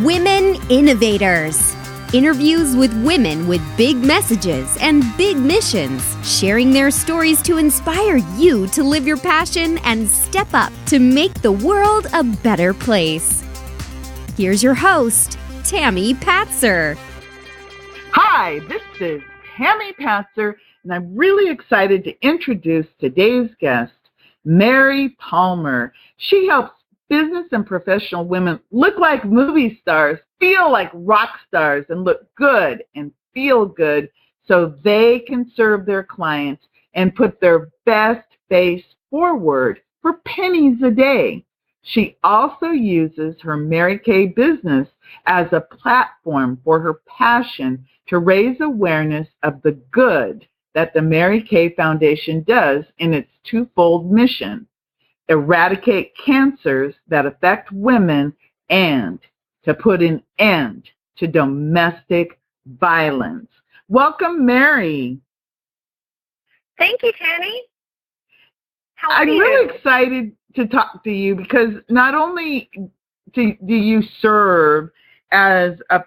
Women Innovators. Interviews with women with big messages and big missions, sharing their stories to inspire you to live your passion and step up to make the world a better place. Here's your host, Tammy Patzer. Hi, this is Tammy Patzer, and I'm really excited to introduce today's guest, Mary Palmer. She helps business and professional women look like movie stars, feel like rock stars, and look good and feel good so they can serve their clients and put their best face forward for pennies a day. She also uses her Mary Kay business as a platform for her passion to raise awareness of the good that the Mary Kay Foundation does in its twofold mission: eradicate cancers that affect women and to put an end to domestic violence. Welcome, Mary. Thank you, Tammy. How are you? I'm really excited to talk to you because not only do you serve as a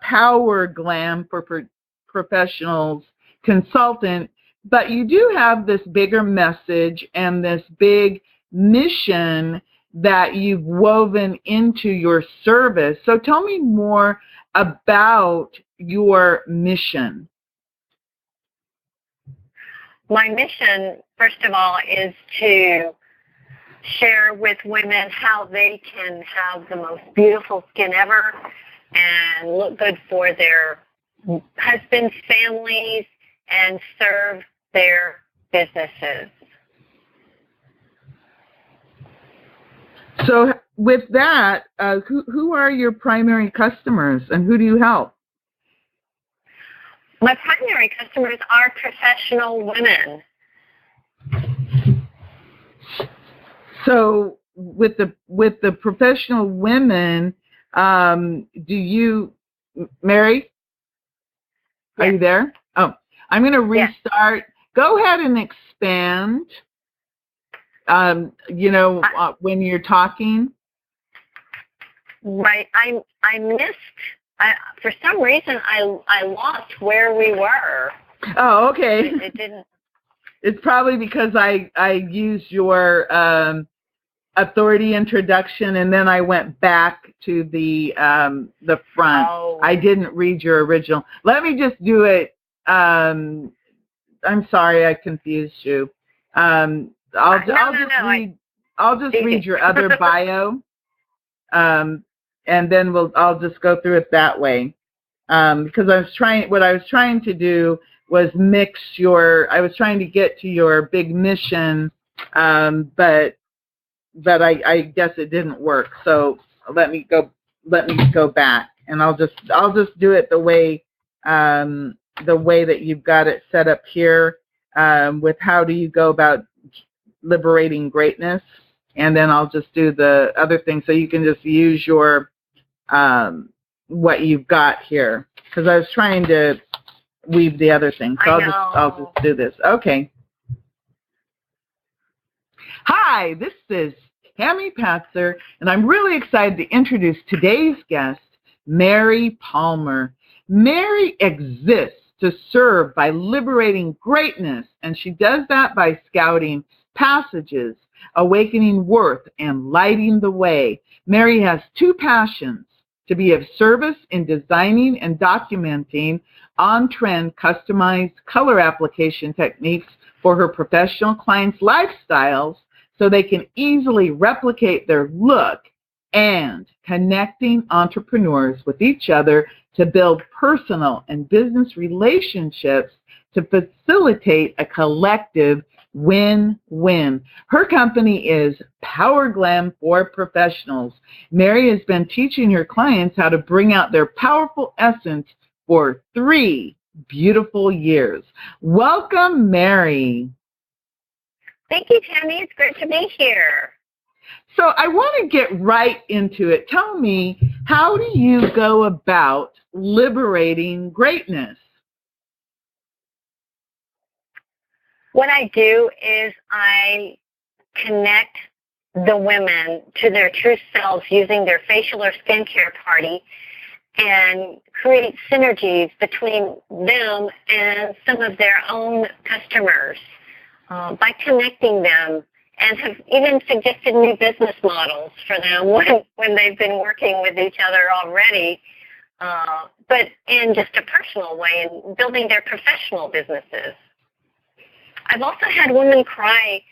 Power Glam for professionals consultant, but you do have this bigger message and this big mission that you've woven into your service. So tell me more about your mission. My mission, first of all, is to share with women how they can have the most beautiful skin ever and look good for their husbands, families, and serve their businesses. So with that, who are your primary customers and who do you help? My primary customers are professional women. So with the professional women, do you, Mary? Are Yes. you there? Oh, I'm going to restart. Yes. Go ahead and expand. When you're talking. Right. I missed. For some reason, I lost where we were. Oh, okay. It didn't. It's probably because I used your authority introduction and then I went back to the front. Oh. I didn't read your original. Let me just do it. I'm sorry, I confused you. I'll just read your other bio, and then I'll just go through it that way. Because what I was trying to do was I was trying to get to your big mission, but I guess it didn't work. So let me go back, and I'll just do it the way that you've got it set up here, with how do you go about liberating greatness, and then I'll just do the other thing so you can just use your what you've got here, because I was trying to weave the other thing. So I'll just do this. Okay. Hi, this is Tammy Patzer, and I'm really excited to introduce today's guest, Mary Palmer. Mary exists to serve by liberating greatness, and she does that by scouting passages, awakening worth, and lighting the way. Mary has two passions: to be of service in designing and documenting on-trend customized color application techniques for her professional clients' lifestyles so they can easily replicate their look, and connecting entrepreneurs with each other to build personal and business relationships to facilitate a collective win-win. Her company is Power Glam for Professionals. Mary has been teaching her clients how to bring out their powerful essence for 3 beautiful years. Welcome, Mary. Thank you, Tammy. It's great to be here. So I want to get right into it. Tell me, how do you go about liberating greatness? What I do is I connect the women to their true selves using their facial or skincare party and create synergies between them and some of their own customers by connecting them, and have even suggested new business models for them when they've been working with each other already, but in just a personal way and building their professional businesses. I've also had women cry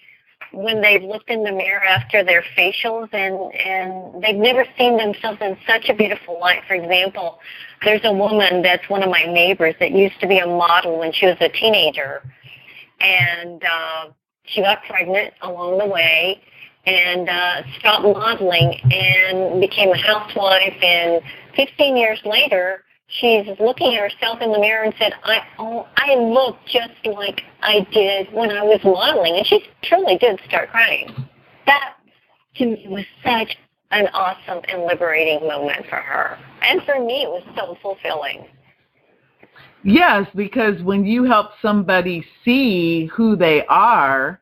when they've looked in the mirror after their facials and they've never seen themselves in such a beautiful light. For example, there's a woman that's one of my neighbors that used to be a model when she was a teenager, and she got pregnant along the way and stopped modeling and became a housewife, and 15 years later, she's looking at herself in the mirror and said, I look just like I did when I was modeling. And she truly did start crying. That, to me, was such an awesome and liberating moment for her. And for me, it was so fulfilling. Yes, because when you help somebody see who they are,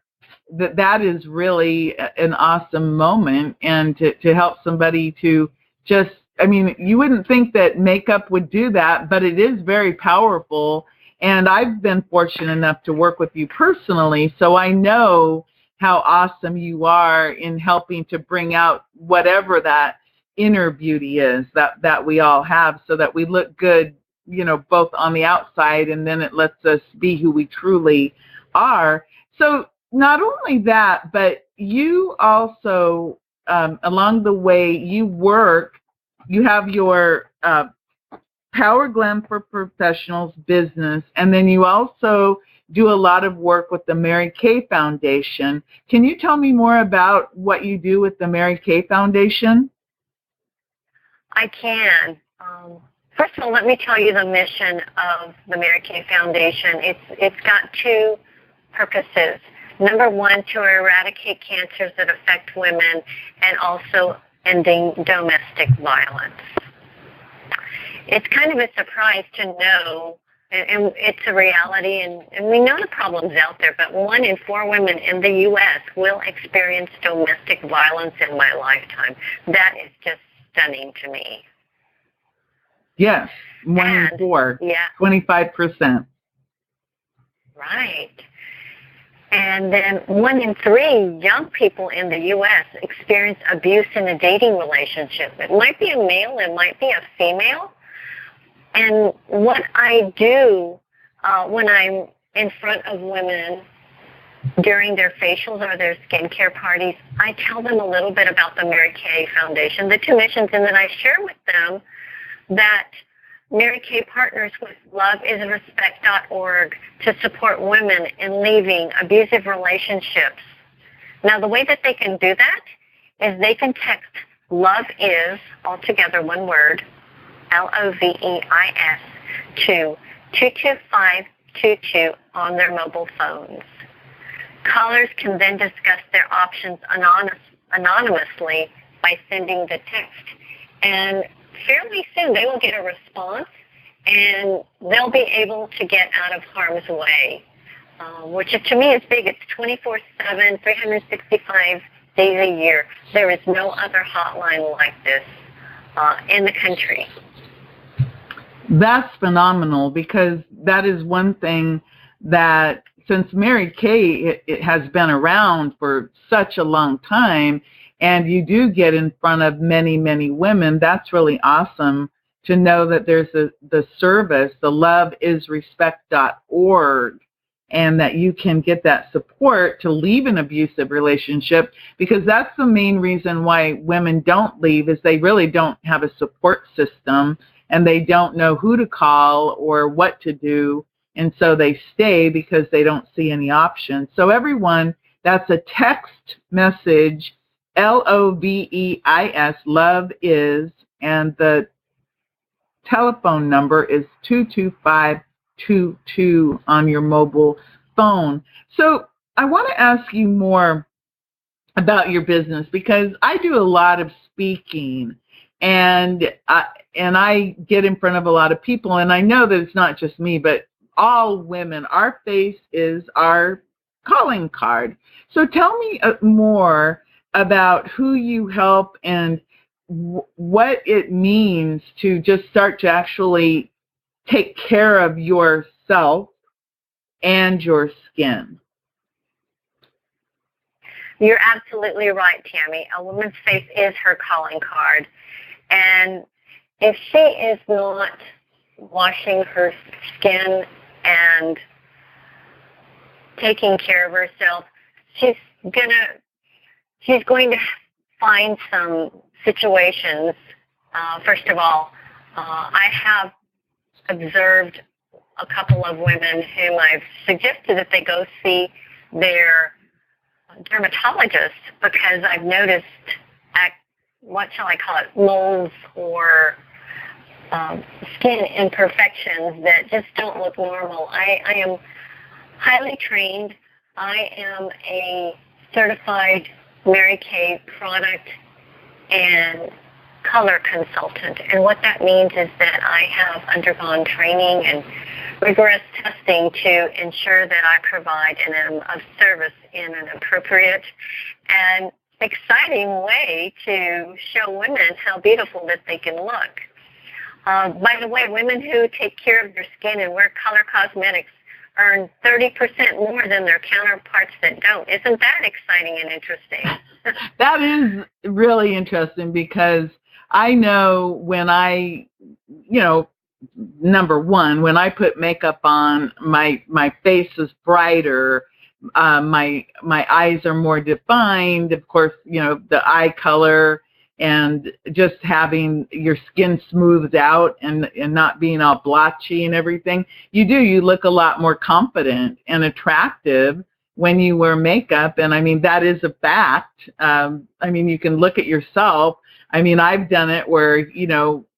that is really an awesome moment. And to help somebody to just, I mean, you wouldn't think that makeup would do that, but it is very powerful. And I've been fortunate enough to work with you personally, so I know how awesome you are in helping to bring out whatever that inner beauty is that we all have, so that we look good, you know, both on the outside, and then it lets us be who we truly are. So not only that, but you also, along the way, you have your Power Glam for Professionals business, and then you also do a lot of work with the Mary Kay Foundation. Can you tell me more about what you do with the Mary Kay Foundation? I can. First of all, let me tell you the mission of the Mary Kay Foundation. It's got two purposes. Number one, to eradicate cancers that affect women, and also ending domestic violence. It's kind of a surprise to know, and it's a reality, and we know the problem's out there, but 1 in 4 women in the U.S. will experience domestic violence in my lifetime. That is just stunning to me. Yes, 1 in 4, yeah, 25%. Right. And then 1 in 3 young people in the U.S. experience abuse in a dating relationship. It might be a male, it might be a female. And what I do when I'm in front of women during their facials or their skincare parties, I tell them a little bit about the Mary Kay Foundation, the two missions, and then I share with them that Mary Kay partners with loveisrespect.org to support women in leaving abusive relationships. Now, the way that they can do that is they can text Love Is, altogether one word, LOVEIS, to 22522 on their mobile phones. Callers can then discuss their options anonymously by sending the text. And fairly soon they will get a response, and they'll be able to get out of harm's way, which to me is big. It's 24/7, 365 days a year. There is no other hotline like this in the country. That's phenomenal, because that is one thing that, since Mary Kay it has been around for such a long time, and you do get in front of many, many women, that's really awesome to know that there's the service, the loveisrespect.org, and that you can get that support to leave an abusive relationship, because that's the main reason why women don't leave, is they really don't have a support system, and they don't know who to call or what to do, and so they stay because they don't see any options. So everyone, that's a text message, LOVEIS, Love Is, and the telephone number is 22522 on your mobile phone. So I want to ask you more about your business, because I do a lot of speaking, and I get in front of a lot of people, and I know that it's not just me, but all women. Our face is our calling card. So tell me more about who you help and what it means to just start to actually take care of yourself and your skin. You're absolutely right, Tammy. A woman's face is her calling card. And if she is not washing her skin and taking care of herself, she's going to find some situations. First of all, I have observed a couple of women whom I've suggested that they go see their dermatologist because I've noticed, what shall I call it, moles or skin imperfections that just don't look normal. I am highly trained. I am a certified Mary Kay product and color consultant. And what that means is that I have undergone training and rigorous testing to ensure that I provide and am of service in an appropriate and exciting way to show women how beautiful that they can look. By the way, women who take care of their skin and wear color cosmetics earn 30% more than their counterparts that don't. Isn't that exciting and interesting? That is really interesting because I know when I, number one, when I put makeup on, my face is brighter, my eyes are more defined, of course, the eye color and just having your skin smoothed out and not being all blotchy and everything. You look a lot more confident and attractive when you wear makeup. And I mean, that is a fact. You can look at yourself. I've done it where,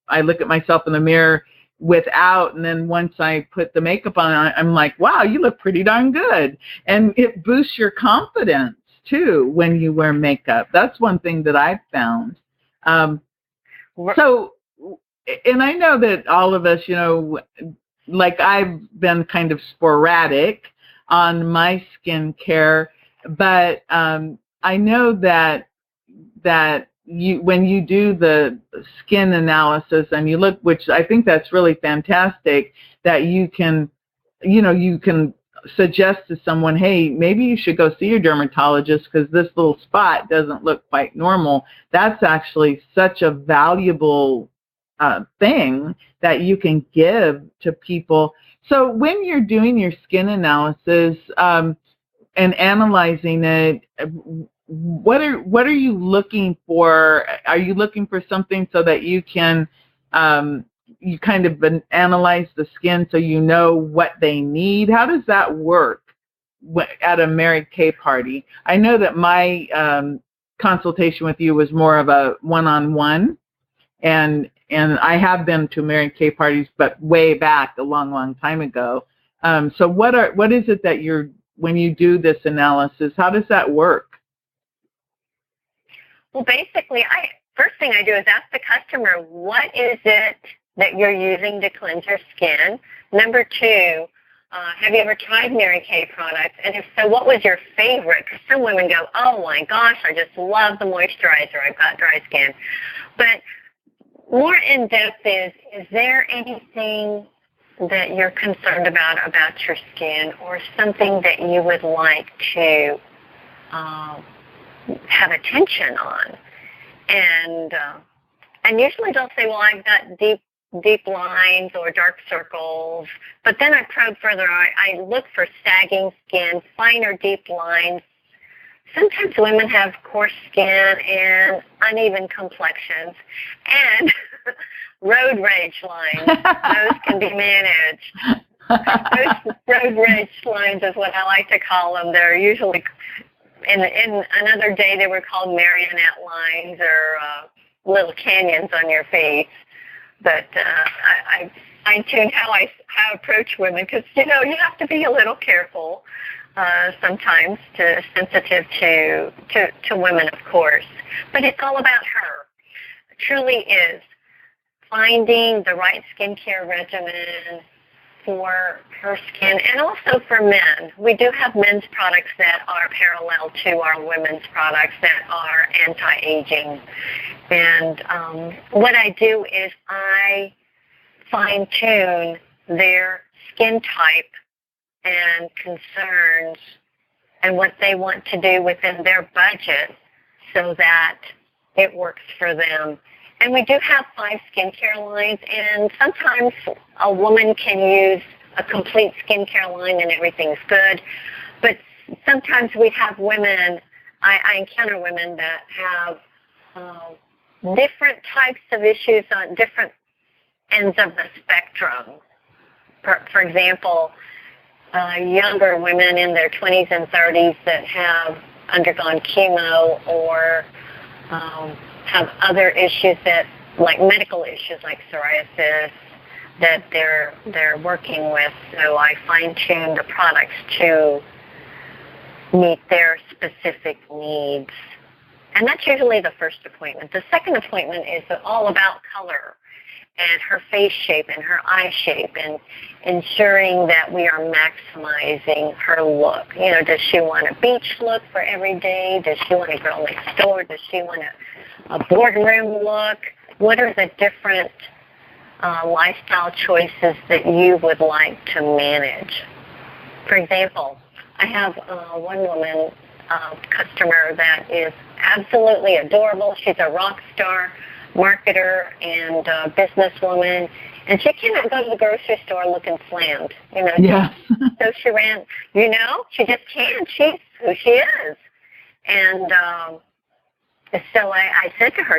I look at myself in the mirror without, and then once I put the makeup on, I'm like, wow, you look pretty darn good. And it boosts your confidence too when you wear makeup. That's one thing that I've found. So, and I know that all of us, like I've been kind of sporadic on my skincare, but I know that when you do the skin analysis and you look, which I think that's really fantastic, that you can suggest to someone, hey, maybe you should go see your dermatologist because this little spot doesn't look quite normal. That's actually such a valuable thing that you can give to people. So when you're doing your skin analysis and analyzing it, what are you looking for? Are you looking for something so that you can you kind of analyze the skin so you know what they need? How does that work at a Mary Kay party? I know that my consultation with you was more of a one-on-one, and I have been to Mary Kay parties, but way back a long time ago. So what is it that when you do this analysis, how does that work? Well, basically, first thing I do is ask the customer, what is it that you're using to cleanse your skin? Number two, have you ever tried Mary Kay products? And if so, what was your favorite? Because some women go, oh my gosh, I just love the moisturizer. I've got dry skin. But more in depth is there anything that you're concerned about your skin or something that you would like to have attention on? And usually they'll say, well, I've got deep lines or dark circles. But then I probe further. I look for sagging skin, finer deep lines. Sometimes women have coarse skin and uneven complexions and road rage lines. Those can be managed. Those road rage lines is what I like to call them. They're usually, in another day, they were called marionette lines or little canyons on your face. But I fine-tune how I approach women because, you have to be a little careful sometimes, sensitive to women, of course. But it's all about her. It truly is finding the right skincare regimen for her skin and also for men. We do have men's products that are parallel to our women's products that are anti-aging. And what I do is I fine-tune their skin type and concerns and what they want to do within their budget so that it works for them. And we do have 5 skincare lines, and sometimes a woman can use a complete skincare line and everything's good. But sometimes we have women, I encounter women that have different types of issues on different ends of the spectrum. For example, younger women in their 20s and 30s that have undergone chemo or have other issues that, like medical issues like psoriasis, that they're working with. So I fine-tune the products to meet their specific needs. And that's usually the first appointment. The second appointment is all about color and her face shape and her eye shape and ensuring that we are maximizing her look. You know, does she want a beach look for every day? Does she want a girl next door? Does she want a boardroom look? What are the different lifestyle choices that you would like to manage? For example, I have one woman customer that is absolutely adorable. She's a rock star marketer and businesswoman, and she cannot go to the grocery store looking slammed. You know, yes. So she ran. You know, she just can't. She's who she is, and so I said to her,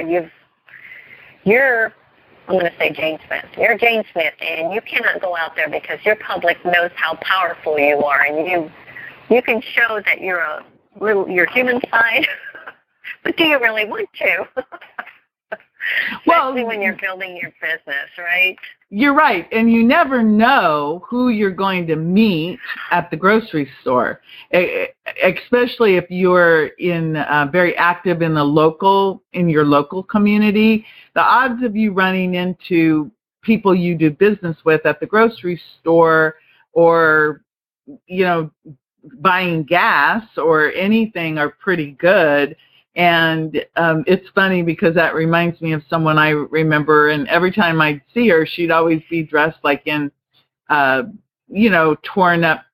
"You're." I'm going to say Jane Smith. You're Jane Smith, and you cannot go out there because your public knows how powerful you are, and you can show that you're your human side, but do you really want to? Especially when you're building your business, right? You're right, and you never know who you're going to meet at the grocery store, especially if you're very active in your local community. The odds of you running into people you do business with at the grocery store, or buying gas or anything, are pretty good. And it's funny because that reminds me of someone I remember, and every time I'd see her, she'd always be dressed like in, torn up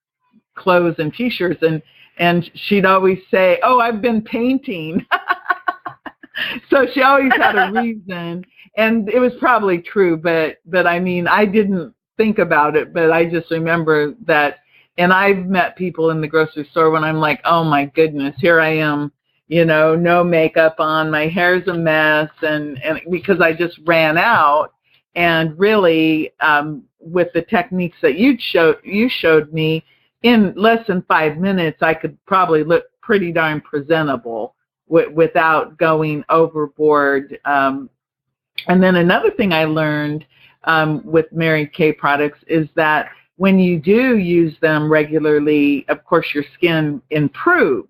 clothes and T-shirts, and she'd always say, "Oh, I've been painting." So she always had a reason, and it was probably true, but I mean, I didn't think about it, but I just remember that. And I've met people in the grocery store when I'm like, oh my goodness, here I am, no makeup on, my hair's a mess, and because I just ran out. And really, with the techniques that you showed me, in less than 5 minutes, I could probably look pretty darn presentable without going overboard. And then another thing I learned with Mary Kay products is that when you do use them regularly, of course, your skin improves.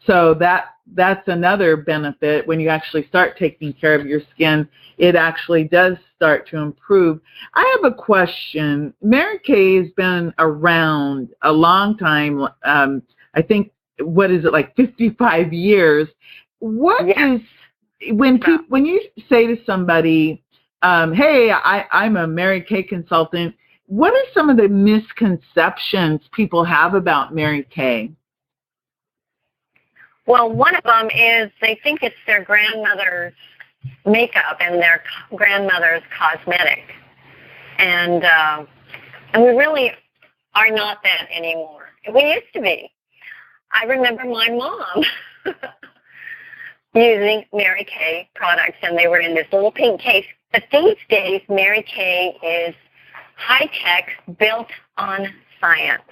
So that's another benefit. When you actually start taking care of your skin, it actually does start to improve. I have a question. Mary Kay has been around a long time. I think, what is it, like 55 years? What is, when you say to somebody, hey, I'm a Mary Kay consultant, what are some of the misconceptions people have about Mary Kay? Well, one of them is they think it's their grandmother's makeup and their grandmother's cosmetic. And we really are not that anymore. We used to be. I remember my mom using Mary Kay products, and they were in this little pink case. But these days, Mary Kay is high-tech, built on science.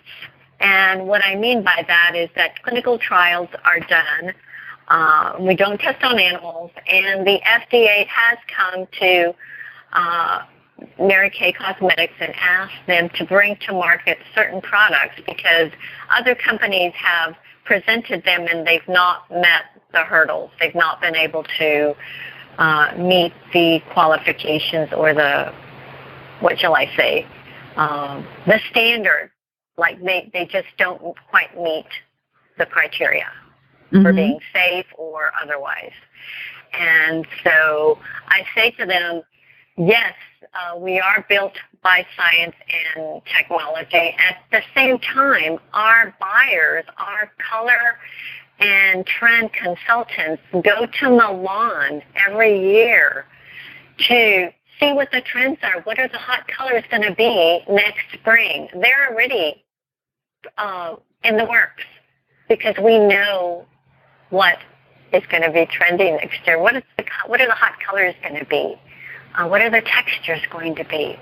And what I mean by that is that clinical trials are done. We don't test on animals, and the FDA has come to Mary Kay Cosmetics and asked them to bring to market certain products because other companies have presented them and they've not met the hurdles. They've not been able to meet the qualifications or the, what shall I say, the standard, like they just don't quite meet the criteria for being safe or otherwise. And so I say to them, yes, we are built by science and technology. At the same time, our buyers, our color and trend consultants go to Milan every year to see what the trends are. What are the hot colors going to be next spring? They're already in the works because we know what is going to be trending next year. What are the hot colors going to be? What are the textures going to be?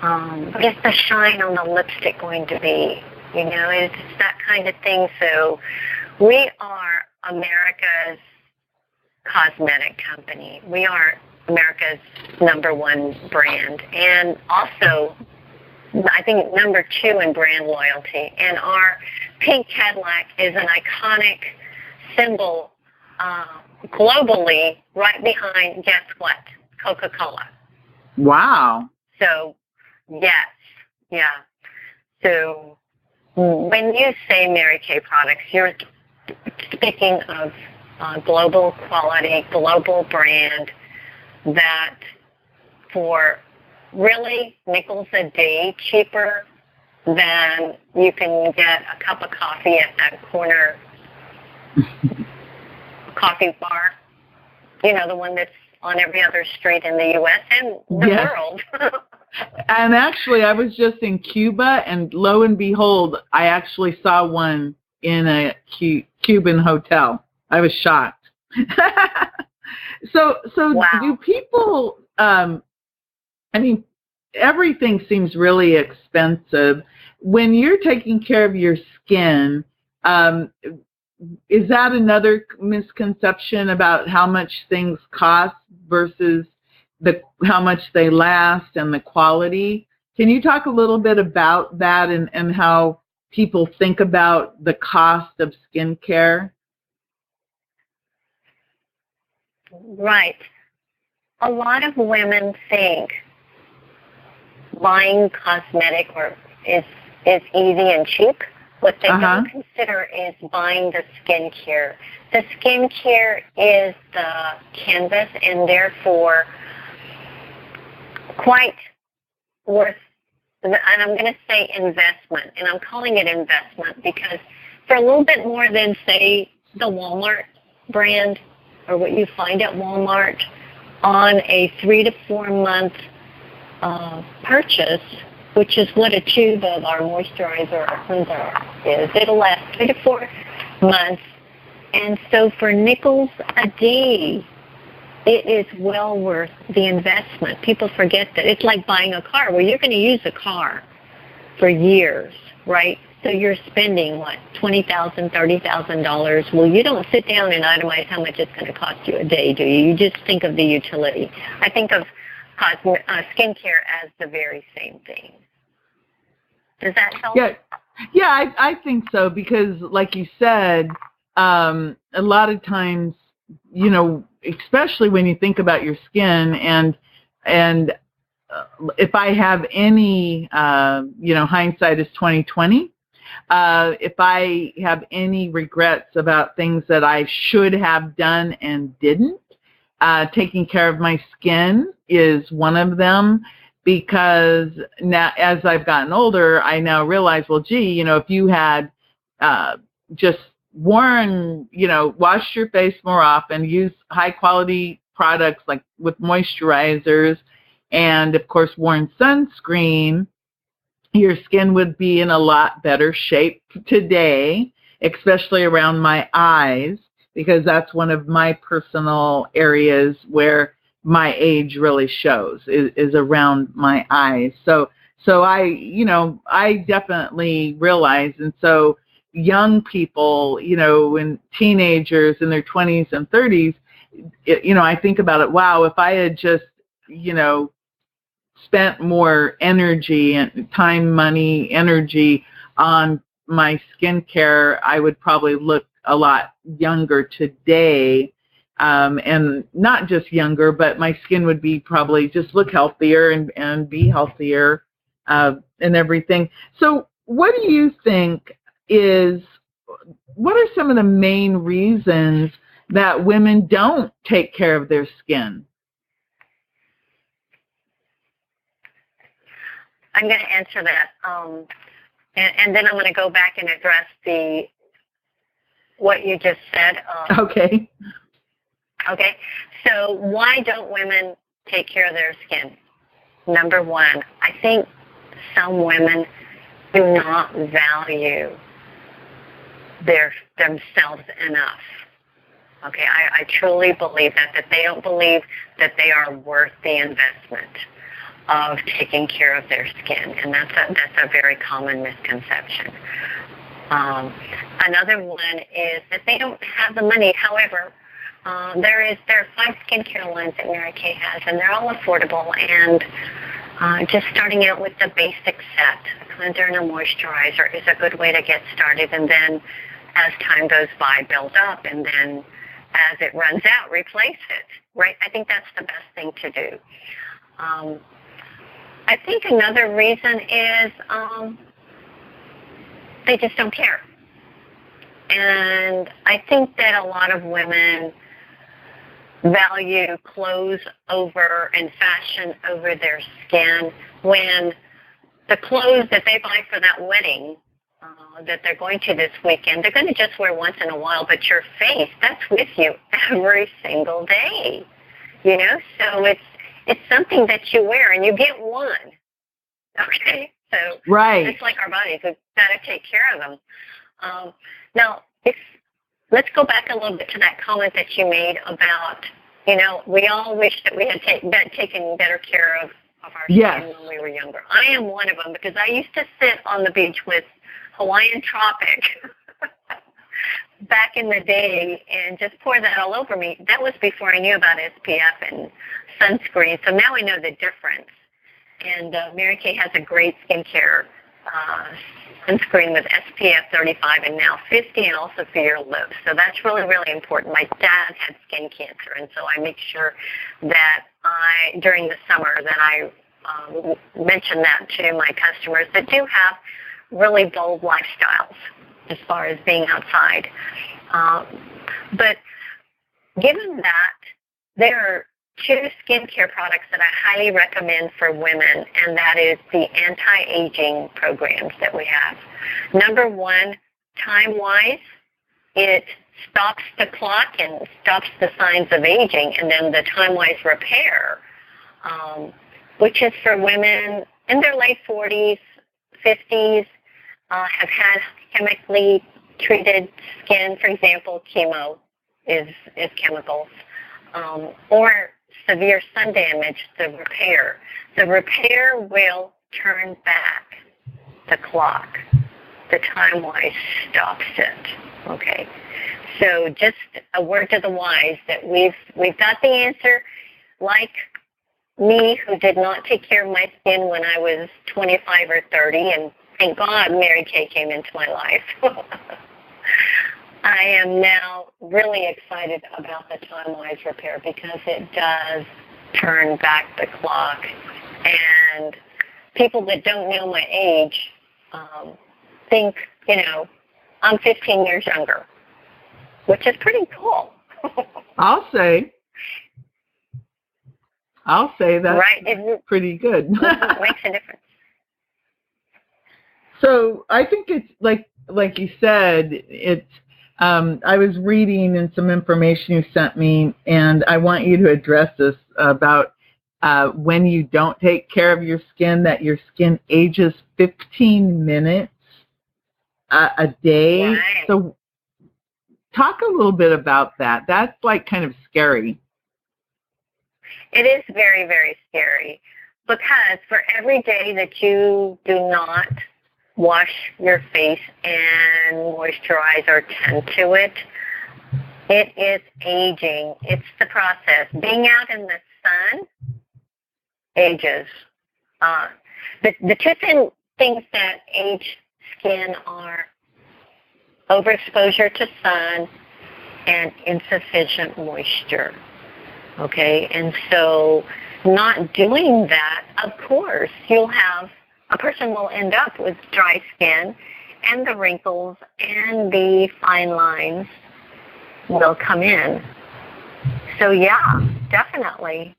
What is the shine on the lipstick going to be? You know, it's that kind of thing. So we are America's cosmetic company. We are America's #1 brand, and also I think #2 in brand loyalty. And our pink Cadillac is an iconic symbol globally, right behind, guess what? Coca-Cola. Wow. So, yes, yeah. So when you say Mary Kay products, you're speaking of global quality, global brand that for really nickels a day cheaper than you can get a cup of coffee at that corner coffee bar. You know, the one that's on every other street in the U.S. and the world. And actually, I was just in Cuba, and lo and behold, I actually saw one in a Cuban hotel. I was shocked. So wow. Do people, I mean, everything seems really expensive. When you're taking care of your skin, is that another misconception about how much things cost versus how much they last and the quality? Can you talk a little bit about that and how people think about the cost of skincare? Right. A lot of women think buying cosmetic is easy and cheap. What they don't consider is buying the skincare. The skincare is the canvas and therefore quite worth, and I'm going to say investment, and I'm calling it investment because for a little bit more than, say, the Walmart brand or what you find at Walmart on a 3 to 4 month purchase, which is what a tube of our moisturizer or cleanser is. It'll last 3 to 4 months. And so for nickels a day, it is well worth the investment. People forget that. It's like buying a car. Well, you're going to use a car for years, right? So you're spending, what, $20,000, $30,000. Well, you don't sit down and itemize how much it's going to cost you a day, do you? You just think of the utility. I think of skincare as the very same thing. Does that help? Yeah, I think so because, like you said, a lot of times, you know, especially when you think about your skin and if I have any, you know, hindsight is 20/20. If I have any regrets about things that I should have done and didn't, taking care of my skin is one of them, because now as I've gotten older, I now realize, well, gee, you know, if you had just worn, you know, washed your face more often, use high quality products like with moisturizers, and of course worn sunscreen, your skin would be in a lot better shape today, especially around my eyes, because that's one of my personal areas where my age really shows, is around my eyes. So I, you know, I definitely realize, and so young people, you know, and teenagers in their 20s and 30s, you know, I think about it, wow, if I had just, you know, spent more energy and time, money, energy on my skincare, I would probably look a lot younger today. And not just younger, but my skin would be probably just look healthier and be healthier. and everything. So what do you think what are some of the main reasons that women don't take care of their skin? I'm going to answer that, and then I'm going to go back and address what you just said. Okay. Okay. So why don't women take care of their skin? Number one, I think some women do not value themselves enough. Okay, I truly believe that they don't believe that they are worth the investment of taking care of their skin, and that's a very common misconception. Another one is that they don't have the money. However, there are 5 skincare lines that Mary Kay has, and they're all affordable. And just starting out with the basic set, a cleanser and a moisturizer, is a good way to get started. And then, as time goes by, build up, and then as it runs out, replace it. Right? I think that's the best thing to do. I think another reason is they just don't care. And I think that a lot of women value clothes over and fashion over their skin, when the clothes that they buy for that wedding that they're going to this weekend, they're going to just wear once in a while, but your face, that's with you every single day. You know, so it's something that you wear, and you get one. Okay? So right. It's like our bodies. We've got to take care of them. Now, let's go back a little bit to that comment that you made about, you know, we all wish that we had taken better care of our yes. skin when we were younger. I am one of them, because I used to sit on the beach with Hawaiian Tropic back in the day and just pour that all over me. That was before I knew about SPF and sunscreen, so now I know the difference. And Mary Kay has a great skincare sunscreen with SPF 35 and now 50, and also for your lips. So that's really, really important. My dad had skin cancer, and so I make sure that during the summer, that I mention that to my customers that do have really bold lifestyles as far as being outside. But given that, there are 2 skincare products that I highly recommend for women, and that is the anti-aging programs that we have. Number 1, time-wise, it stops the clock and stops the signs of aging, and then the time-wise repair, which is for women in their late 40s, 50s, have had chemically treated skin. For example, chemo is chemicals, or severe sun damage. The repair will turn back the clock. The time-wise stops it. Okay, so just a word to the wise that we've got the answer. Like me, who did not take care of my skin when I was 25 or 30, and thank God Mary Kay came into my life. I am now really excited about the time-wise repair, because it does turn back the clock. And people that don't know my age think, you know, I'm 15 years younger, which is pretty cool. I'll say that's right. pretty good. It makes a difference. So I think it's like you said, it's I was reading in some information you sent me, and I want you to address this about when you don't take care of your skin, that your skin ages 15 minutes a day. Right. So talk a little bit about that. That's like kind of scary. It is very, very scary, because for every day that you do not wash your face and moisturize or tend to it, it is aging. It's the process. Being out in the sun ages. The 2 things that age skin are overexposure to sun and insufficient moisture. Okay, and so not doing that, of course, you'll have a person will end up with dry skin, and the wrinkles and the fine lines will come in. So yeah, definitely.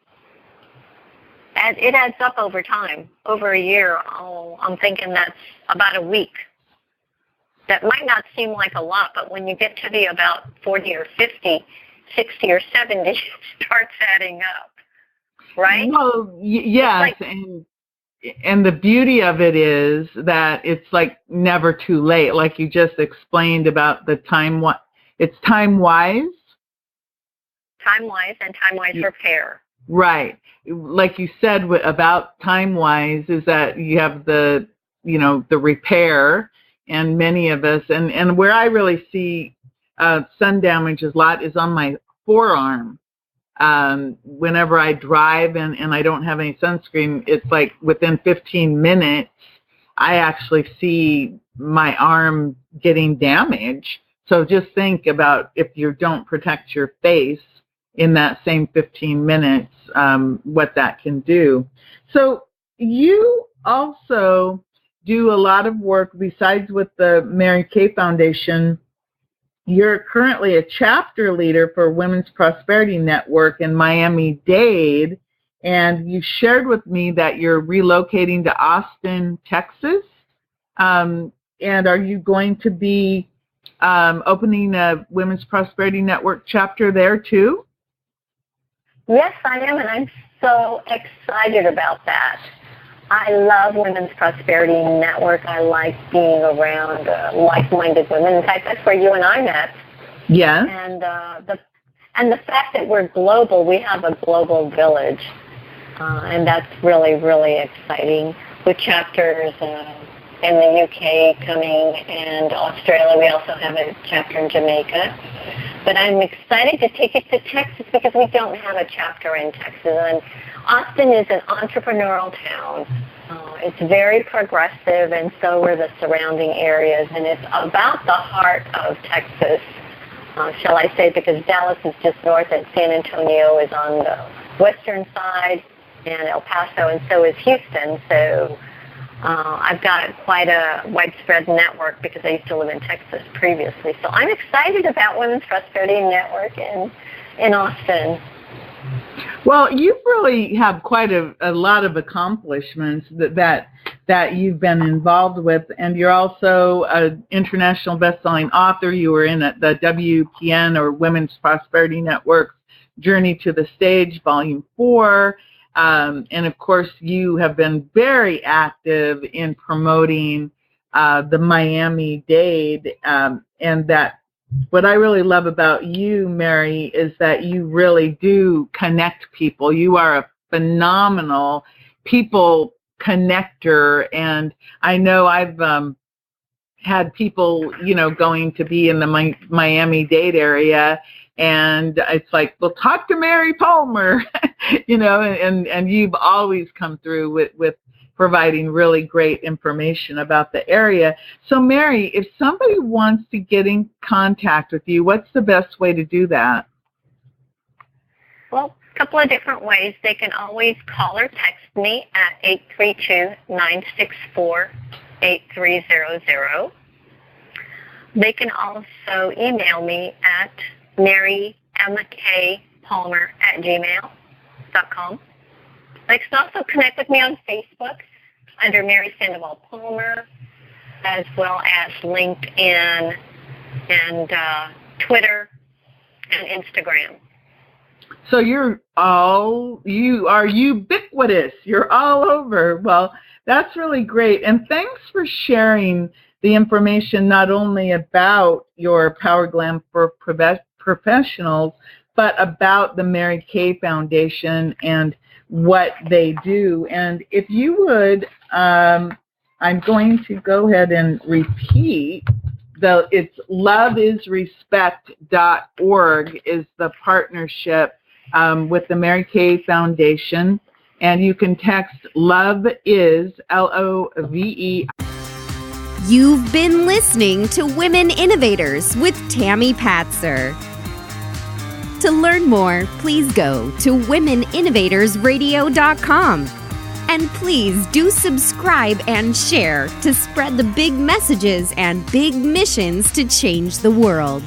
And it adds up over time. Over a year, I'm thinking that's about a week. That might not seem like a lot, but when you get to be about 40 or 50, 60 or 70, it starts adding up, right? Well, yes, and the beauty of it is that it's like never too late, like you just explained about the time. It's time-wise? Time-wise and time-wise repair. Right. Like you said about time-wise is that you have the repair, and many of us, and where I really see sun damage a lot is on my forearm. Whenever I drive and I don't have any sunscreen, it's like within 15 minutes, I actually see my arm getting damaged. So just think about if you don't protect your face in that same 15 minutes, what that can do. So you also do a lot of work besides with the Mary Kay Foundation. You're currently a chapter leader for Women's Prosperity Network in Miami-Dade, and you shared with me that you're relocating to Austin, Texas. And are you going to be opening a Women's Prosperity Network chapter there too? Yes, I am, and I'm so excited about that. I love Women's Prosperity Network. I like being around like-minded women. In fact, that's where you and I met. Yeah. And the fact that we're global, we have a global village, and that's really, really exciting. With chapters in the UK coming and Australia, we also have a chapter in Jamaica. But I'm excited to take it to Texas because we don't have a chapter in Texas. And Austin is an entrepreneurial town. It's very progressive, and so are the surrounding areas. And it's about the heart of Texas, shall I say, because Dallas is just north and San Antonio is on the western side, and El Paso, and so is Houston. So I've got quite a widespread network because I used to live in Texas previously. So I'm excited about Women's Prosperity Network in Austin. Well, you really have quite a lot of accomplishments that you've been involved with, and you're also an international best-selling author. You were in the WPN, or Women's Prosperity Network, Journey to the Stage, Volume 4. And, of course, you have been very active in promoting the Miami-Dade, and that what I really love about you, Mary, is that you really do connect people. You are a phenomenal people connector, and I know I've had people, going to be in the Miami-Dade area, and it's like, well, talk to Mary Palmer, and you've always come through with providing really great information about the area. So, Mary, if somebody wants to get in contact with you, what's the best way to do that? Well, a couple of different ways. They can always call or text me at 832-964-8300. They can also email me at marymkpalmer@gmail.com. They can also connect with me on Facebook under Mary Sandoval Palmer, as well as LinkedIn and Twitter and Instagram. So you are ubiquitous. You're all over. Well, that's really great. And thanks for sharing the information not only about your Power Glam for professionals, but about the Mary Kay Foundation and what they do. And if you would, I'm going to go ahead and repeat. It's loveisrespect.org is the partnership with the Mary Kay Foundation. And you can text LOVEIS, LOVE. You've been listening to Women Innovators with Tammy Patzer. To learn more, please go to womeninnovatorsradio.com. And please do subscribe and share to spread the big messages and big missions to change the world.